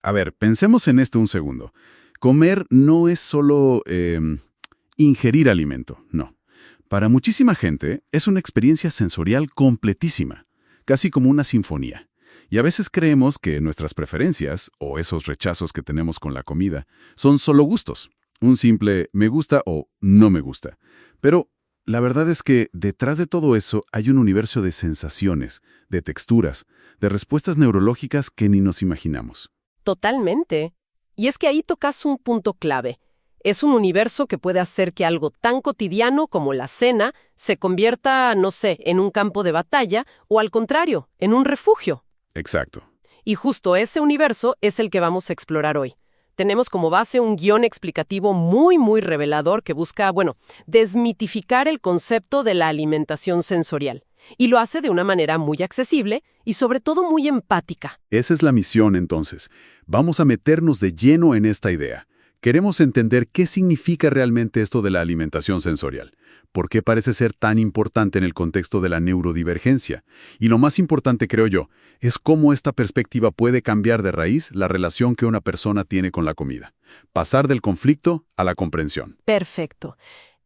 A ver, pensemos en esto un segundo. Comer no es solo ingerir alimento, no. Para muchísima gente es una experiencia sensorial completísima, casi como una sinfonía. Y a veces creemos que nuestras preferencias, o esos rechazos que tenemos con la comida, son solo gustos. Un simple me gusta o no me gusta. Pero la verdad es que detrás de todo eso hay un universo de sensaciones, de texturas, de respuestas neurológicas que ni nos imaginamos. Totalmente. Y es que ahí tocas un punto clave. Es un universo que puede hacer que algo tan cotidiano como la cena se convierta, no sé, en un campo de batalla o al contrario, en un refugio. Exacto. Y justo ese universo es el que vamos a explorar hoy. Tenemos como base un guión explicativo muy revelador que busca, desmitificar el concepto de la alimentación sensorial. Y lo hace de una manera muy accesible y sobre todo muy empática. Esa es la misión, entonces. Vamos a meternos de lleno en esta idea. Queremos entender qué significa realmente esto de la alimentación sensorial, por qué parece ser tan importante en el contexto de la neurodivergencia. Y lo más importante, creo yo, es cómo esta perspectiva puede cambiar de raíz la relación que una persona tiene con la comida. Pasar del conflicto a la comprensión. Perfecto.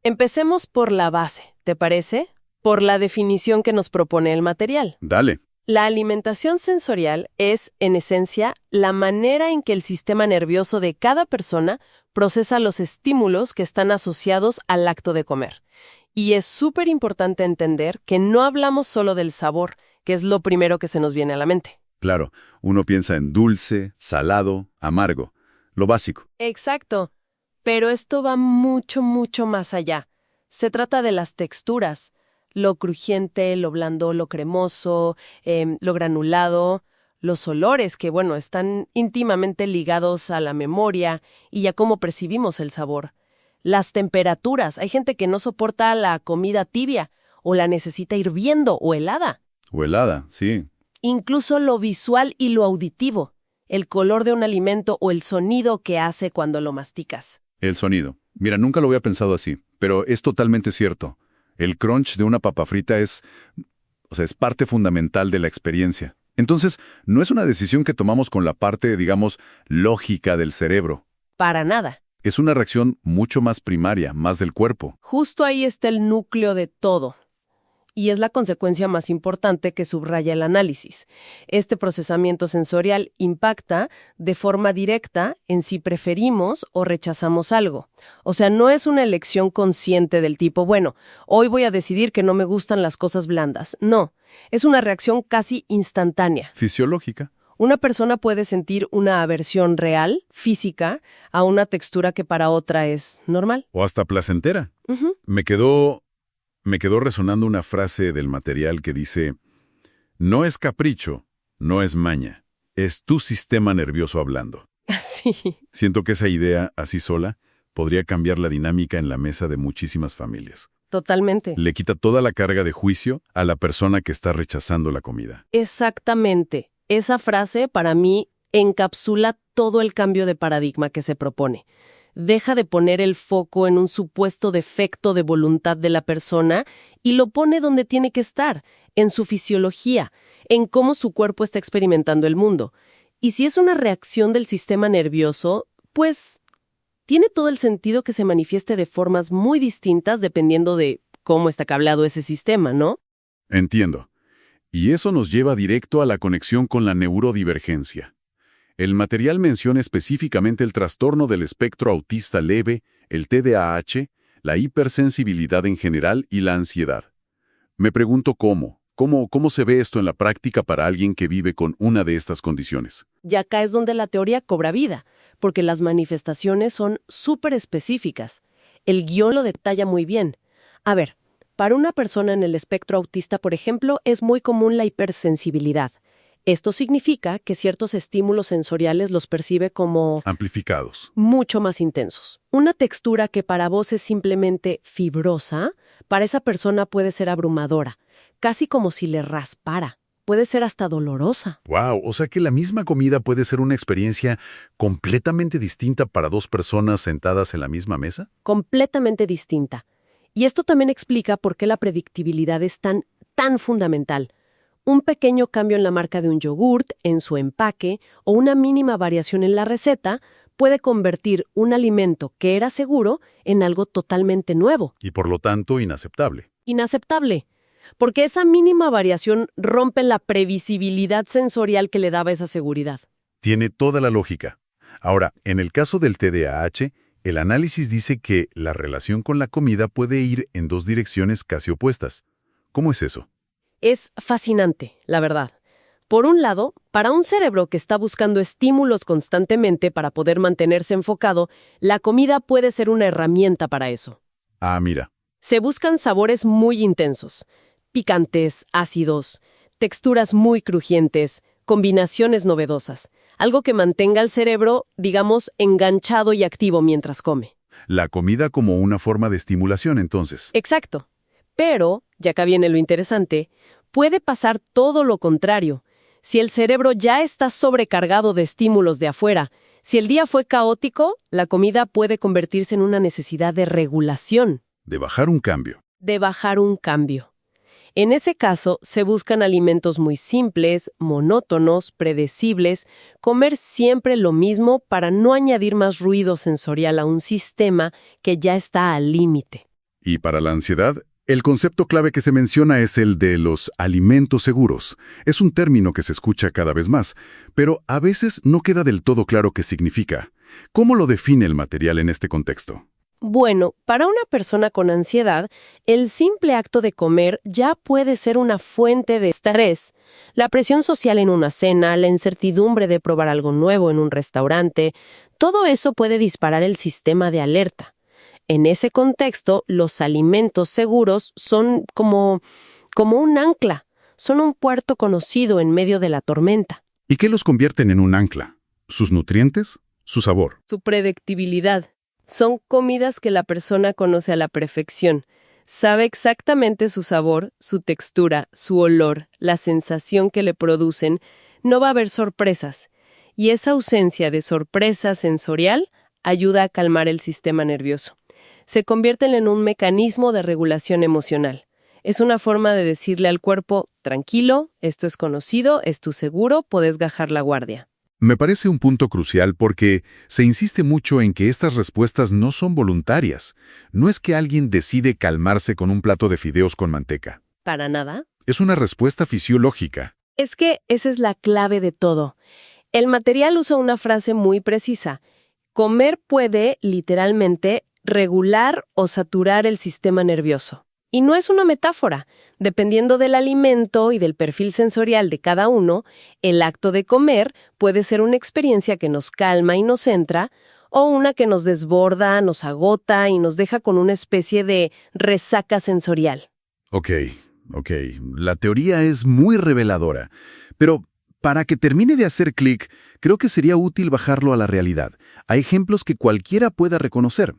Empecemos por la base, ¿te parece? Por la definición que nos propone el material. Dale. La alimentación sensorial es, en esencia, la manera en que el sistema nervioso de cada persona procesa los estímulos que están asociados al acto de comer. Y es súper importante entender que no hablamos solo del sabor, que es lo primero que se nos viene a la mente. Claro, uno piensa en dulce, salado, amargo, lo básico. Exacto. Pero esto va mucho más allá. Se trata de las texturas, lo crujiente, lo blando, lo cremoso, lo granulado, los olores que, están íntimamente ligados a la memoria y a cómo percibimos el sabor. Las temperaturas, hay gente que no soporta la comida tibia o la necesita hirviendo o helada. O helada, sí. Incluso lo visual y lo auditivo, el color de un alimento o el sonido que hace cuando lo masticas. El sonido. Mira, nunca lo había pensado así, pero es totalmente cierto. El crunch de una papa frita es parte fundamental de la experiencia. Entonces, no es una decisión que tomamos con la parte, digamos, lógica del cerebro. Para nada. Es una reacción mucho más primaria, más del cuerpo. Justo ahí está el núcleo de todo. Y es la consecuencia más importante que subraya el análisis. Este procesamiento sensorial impacta de forma directa en si preferimos o rechazamos algo. O sea, no es una elección consciente del tipo, hoy voy a decidir que no me gustan las cosas blandas. No, es una reacción casi instantánea. Fisiológica. Una persona puede sentir una aversión real, física, a una textura que para otra es normal. O hasta placentera. Ujú. Me quedó resonando una frase del material que dice, no es capricho, no es maña, es tu sistema nervioso hablando. Sí. Siento que esa idea, así sola, podría cambiar la dinámica en la mesa de muchísimas familias. Totalmente. Le quita toda la carga de juicio a la persona que está rechazando la comida. Exactamente. Esa frase, para mí, encapsula todo el cambio de paradigma que se propone. Deja de poner el foco en un supuesto defecto de voluntad de la persona y lo pone donde tiene que estar, en su fisiología, en cómo su cuerpo está experimentando el mundo. Y si es una reacción del sistema nervioso, pues tiene todo el sentido que se manifieste de formas muy distintas dependiendo de cómo está cableado ese sistema, ¿no? Entiendo. Y eso nos lleva directo a la conexión con la neurodivergencia. El material menciona específicamente el trastorno del espectro autista leve, el TDAH, la hipersensibilidad en general y la ansiedad. Me pregunto cómo se ve esto en la práctica para alguien que vive con una de estas condiciones. Y acá es donde la teoría cobra vida, porque las manifestaciones son súper específicas. El guión lo detalla muy bien. A ver, para una persona en el espectro autista, por ejemplo, es muy común la hipersensibilidad. Esto significa que ciertos estímulos sensoriales los percibe como amplificados, mucho más intensos. Una textura que para vos es simplemente fibrosa, para esa persona puede ser abrumadora, casi como si le raspara. Puede ser hasta dolorosa. ¡Wow! O sea que la misma comida puede ser una experiencia completamente distinta para dos personas sentadas en la misma mesa. Completamente distinta. Y esto también explica por qué la predictibilidad es tan fundamental. Un pequeño cambio en la marca de un yogurt, en su empaque, o una mínima variación en la receta puede convertir un alimento que era seguro en algo totalmente nuevo. Y por lo tanto, inaceptable. Inaceptable. Porque esa mínima variación rompe la previsibilidad sensorial que le daba esa seguridad. Tiene toda la lógica. Ahora, en el caso del TDAH, el análisis dice que la relación con la comida puede ir en dos direcciones casi opuestas. ¿Cómo es eso? Es fascinante, la verdad. Por un lado, para un cerebro que está buscando estímulos constantemente para poder mantenerse enfocado, la comida puede ser una herramienta para eso. Ah, mira. Se buscan sabores muy intensos, picantes, ácidos, texturas muy crujientes, combinaciones novedosas, algo que mantenga al cerebro, digamos, enganchado y activo mientras come. La comida como una forma de estimulación, entonces. Exacto. Pero, ya acá viene lo interesante, puede pasar todo lo contrario. Si el cerebro ya está sobrecargado de estímulos de afuera, si el día fue caótico, la comida puede convertirse en una necesidad de regulación. De bajar un cambio. De bajar un cambio. En ese caso, se buscan alimentos muy simples, monótonos, predecibles, comer siempre lo mismo para no añadir más ruido sensorial a un sistema que ya está al límite. Y para la ansiedad, el concepto clave que se menciona es el de los alimentos seguros. Es un término que se escucha cada vez más, pero a veces no queda del todo claro qué significa. ¿Cómo lo define el material en este contexto? Bueno, para una persona con ansiedad, el simple acto de comer ya puede ser una fuente de estrés. La presión social en una cena, la incertidumbre de probar algo nuevo en un restaurante, todo eso puede disparar el sistema de alerta. En ese contexto, los alimentos seguros son como un ancla, son un puerto conocido en medio de la tormenta. ¿Y qué los convierten en un ancla? ¿Sus nutrientes? ¿Su sabor? Su predictibilidad. Son comidas que la persona conoce a la perfección. Sabe exactamente su sabor, su textura, su olor, la sensación que le producen. No va a haber sorpresas. Y esa ausencia de sorpresa sensorial ayuda a calmar el sistema nervioso. Se convierten en un mecanismo de regulación emocional. Es una forma de decirle al cuerpo, tranquilo, esto es conocido, es tu seguro, puedes bajar la guardia. Me parece un punto crucial porque se insiste mucho en que estas respuestas no son voluntarias. No es que alguien decide calmarse con un plato de fideos con manteca. ¿Para nada? Es una respuesta fisiológica. Es que esa es la clave de todo. El material usa una frase muy precisa. Comer puede, literalmente, regular o saturar el sistema nervioso. Y no es una metáfora. Dependiendo del alimento y del perfil sensorial de cada uno, el acto de comer puede ser una experiencia que nos calma y nos centra, o una que nos desborda, nos agota y nos deja con una especie de resaca sensorial. Ok. La teoría es muy reveladora. Pero para que termine de hacer clic, creo que sería útil bajarlo a la realidad, a ejemplos que cualquiera pueda reconocer.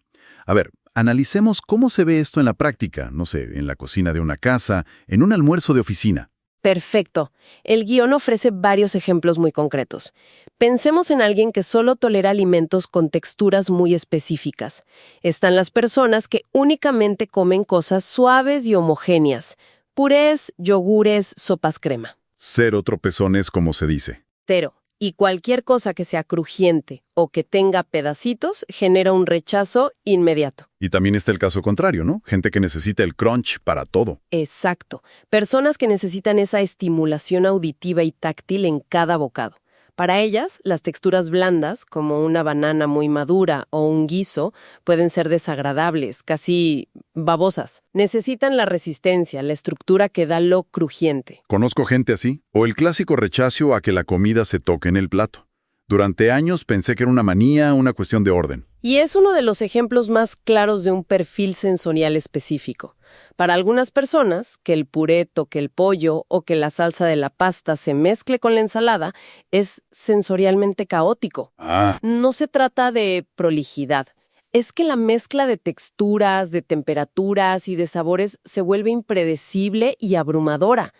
A ver, analicemos cómo se ve esto en la práctica, no sé, en la cocina de una casa, en un almuerzo de oficina. Perfecto. El guión ofrece varios ejemplos muy concretos. Pensemos en alguien que solo tolera alimentos con texturas muy específicas. Están las personas que únicamente comen cosas suaves y homogéneas. Purés, yogures, sopas crema. Cero tropezones, como se dice. Cero. Y cualquier cosa que sea crujiente o que tenga pedacitos genera un rechazo inmediato. Y también está el caso contrario, ¿no? Gente que necesita el crunch para todo. Exacto. Personas que necesitan esa estimulación auditiva y táctil en cada bocado. Para ellas, las texturas blandas, como una banana muy madura o un guiso, pueden ser desagradables, casi babosas. Necesitan la resistencia, la estructura que da lo crujiente. Conozco gente así, o el clásico rechazo a que la comida se toque en el plato. Durante años pensé que era una manía, una cuestión de orden. Y es uno de los ejemplos más claros de un perfil sensorial específico. Para algunas personas, que el puré toque el pollo o que la salsa de la pasta se mezcle con la ensalada es sensorialmente caótico. No se trata de prolijidad. Es que la mezcla de texturas, de temperaturas y de sabores se vuelve impredecible y abrumadora.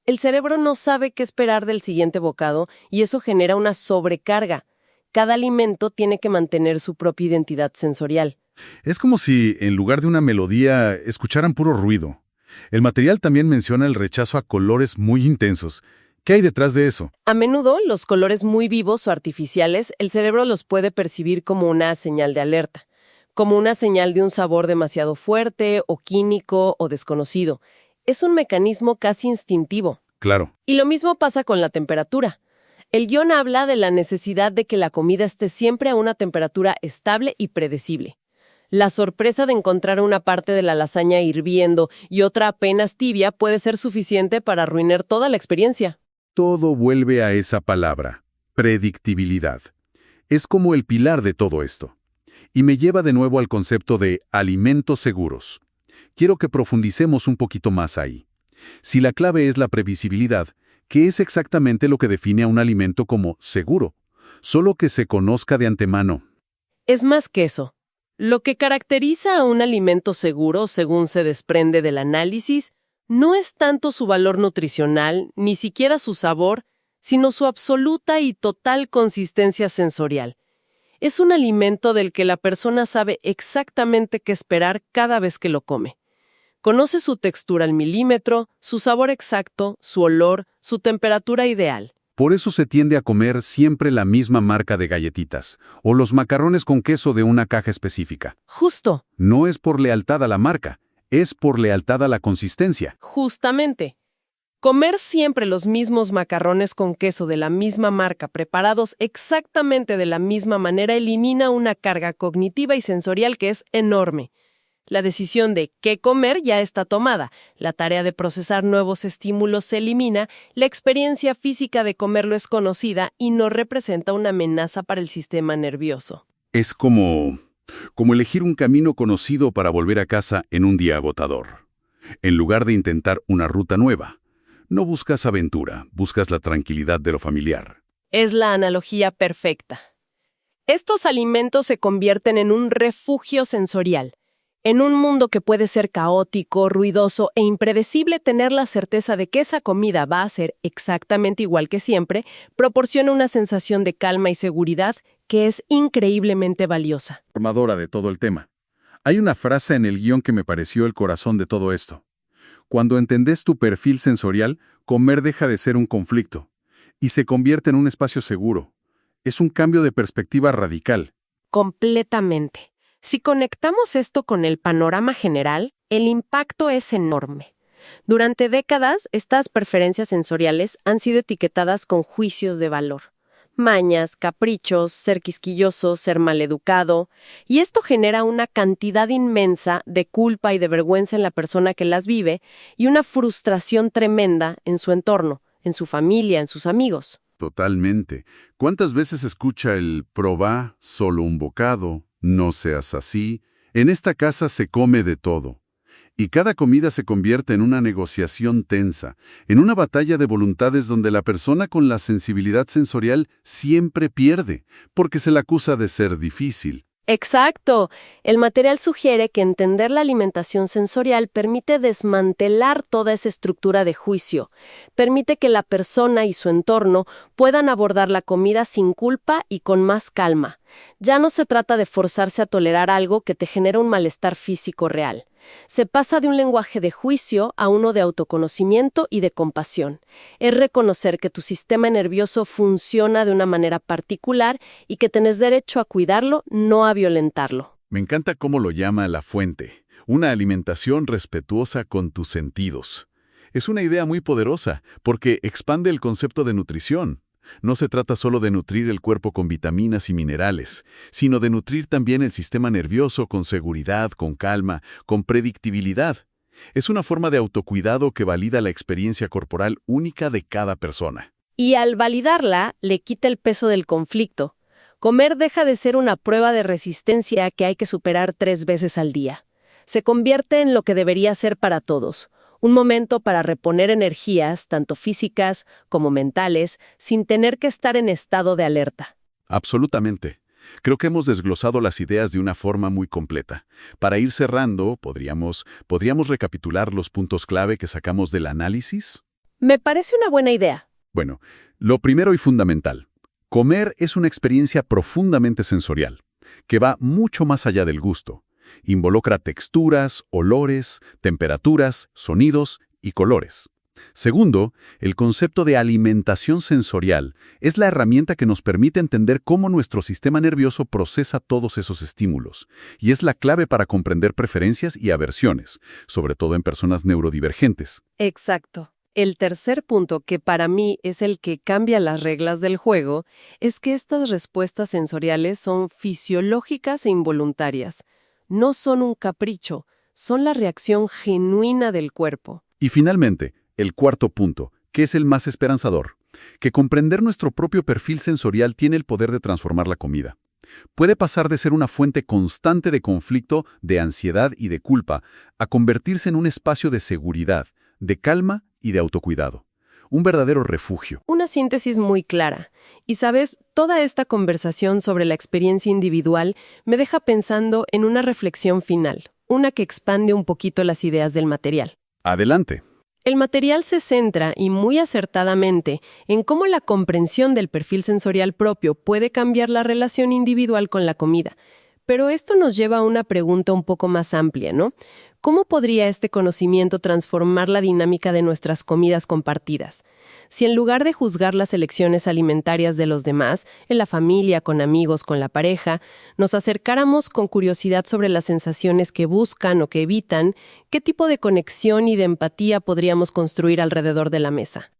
El cerebro no sabe qué esperar del siguiente bocado y eso genera una sobrecarga. Cada alimento tiene que mantener su propia identidad sensorial. Es como si, en lugar de una melodía, escucharan puro ruido. El material también menciona el rechazo a colores muy intensos. ¿Qué hay detrás de eso? A menudo, los colores muy vivos o artificiales, el cerebro los puede percibir como una señal de alerta, como una señal de un sabor demasiado fuerte o químico o desconocido. Es un mecanismo casi instintivo. Claro. Y lo mismo pasa con la temperatura. El guión habla de la necesidad de que la comida esté siempre a una temperatura estable y predecible. La sorpresa de encontrar una parte de la lasaña hirviendo y otra apenas tibia puede ser suficiente para arruinar toda la experiencia. Todo vuelve a esa palabra, predictibilidad. Es como el pilar de todo esto. Y me lleva de nuevo al concepto de alimentos seguros. Quiero que profundicemos un poquito más ahí. Si la clave es la previsibilidad, ¿qué es exactamente lo que define a un alimento como seguro? Solo que se conozca de antemano. Es más que eso. Lo que caracteriza a un alimento seguro, según se desprende del análisis, no es tanto su valor nutricional, ni siquiera su sabor, sino su absoluta y total consistencia sensorial. Es un alimento del que la persona sabe exactamente qué esperar cada vez que lo come. Conoce su textura al milímetro, su sabor exacto, su olor, su temperatura ideal. Por eso se tiende a comer siempre la misma marca de galletitas, o los macarrones con queso de una caja específica. Justo. No es por lealtad a la marca, es por lealtad a la consistencia. Justamente. Comer siempre los mismos macarrones con queso de la misma marca, preparados exactamente de la misma manera, elimina una carga cognitiva y sensorial que es enorme. La decisión de qué comer ya está tomada, la tarea de procesar nuevos estímulos se elimina, la experiencia física de comerlo es conocida y no representa una amenaza para el sistema nervioso. Es como elegir un camino conocido para volver a casa en un día agotador. En lugar de intentar una ruta nueva, no buscas aventura, buscas la tranquilidad de lo familiar. Es la analogía perfecta. Estos alimentos se convierten en un refugio sensorial. En un mundo que puede ser caótico, ruidoso e impredecible, tener la certeza de que esa comida va a ser exactamente igual que siempre proporciona una sensación de calma y seguridad que es increíblemente valiosa. Formadora de todo el tema. Hay una frase en el guión que me pareció el corazón de todo esto. Cuando entendés tu perfil sensorial, comer deja de ser un conflicto y se convierte en un espacio seguro. Es un cambio de perspectiva radical. Completamente. Si conectamos esto con el panorama general, el impacto es enorme. Durante décadas, estas preferencias sensoriales han sido etiquetadas con juicios de valor. Mañas, caprichos, ser quisquilloso, ser maleducado, y esto genera una cantidad inmensa de culpa y de vergüenza en la persona que las vive y una frustración tremenda en su entorno, en su familia, en sus amigos. Totalmente. ¿Cuántas veces escucha el probá, solo un bocado, no seas así? En esta casa se come de todo. Y cada comida se convierte en una negociación tensa, en una batalla de voluntades donde la persona con la sensibilidad sensorial siempre pierde, porque se la acusa de ser difícil. Exacto. El material sugiere que entender la alimentación sensorial permite desmantelar toda esa estructura de juicio, permite que la persona y su entorno puedan abordar la comida sin culpa y con más calma. Ya no se trata de forzarse a tolerar algo que te genera un malestar físico real. Se pasa de un lenguaje de juicio a uno de autoconocimiento y de compasión. Es reconocer que tu sistema nervioso funciona de una manera particular y que tenés derecho a cuidarlo, no a violentarlo. Me encanta cómo lo llama La Fuente, una alimentación respetuosa con tus sentidos. Es una idea muy poderosa, porque expande el concepto de nutrición. No se trata solo de nutrir el cuerpo con vitaminas y minerales, sino de nutrir también el sistema nervioso con seguridad, con calma, con predictibilidad. Es una forma de autocuidado que valida la experiencia corporal única de cada persona. Y al validarla, le quita el peso del conflicto. Comer deja de ser una prueba de resistencia que hay que superar 3 veces al día. Se convierte en lo que debería ser para todos. Un momento para reponer energías, tanto físicas como mentales, sin tener que estar en estado de alerta. Absolutamente. Creo que hemos desglosado las ideas de una forma muy completa. Para ir cerrando, ¿podríamos recapitular los puntos clave que sacamos del análisis? Me parece una buena idea. Bueno, lo primero y fundamental. Comer es una experiencia profundamente sensorial, que va mucho más allá del gusto. Involucra texturas, olores, temperaturas, sonidos y colores. Segundo, el concepto de alimentación sensorial es la herramienta que nos permite entender cómo nuestro sistema nervioso procesa todos esos estímulos, y es la clave para comprender preferencias y aversiones, sobre todo en personas neurodivergentes. Exacto. El tercer punto, que para mí es el que cambia las reglas del juego, es que estas respuestas sensoriales son fisiológicas e involuntarias. No son un capricho, son la reacción genuina del cuerpo. Y finalmente, el cuarto punto, que es el más esperanzador, que comprender nuestro propio perfil sensorial tiene el poder de transformar la comida. Puede pasar de ser una fuente constante de conflicto, de ansiedad y de culpa, a convertirse en un espacio de seguridad, de calma y de autocuidado. Un verdadero refugio. Una síntesis muy clara. Y sabes, toda esta conversación sobre la experiencia individual me deja pensando en una reflexión final, una que expande un poquito las ideas del material. Adelante. El material se centra, y muy acertadamente, en cómo la comprensión del perfil sensorial propio puede cambiar la relación individual con la comida. Pero esto nos lleva a una pregunta un poco más amplia, ¿no? ¿Cómo podría este conocimiento transformar la dinámica de nuestras comidas compartidas? Si en lugar de juzgar las elecciones alimentarias de los demás, en la familia, con amigos, con la pareja, nos acercáramos con curiosidad sobre las sensaciones que buscan o que evitan, ¿qué tipo de conexión y de empatía podríamos construir alrededor de la mesa?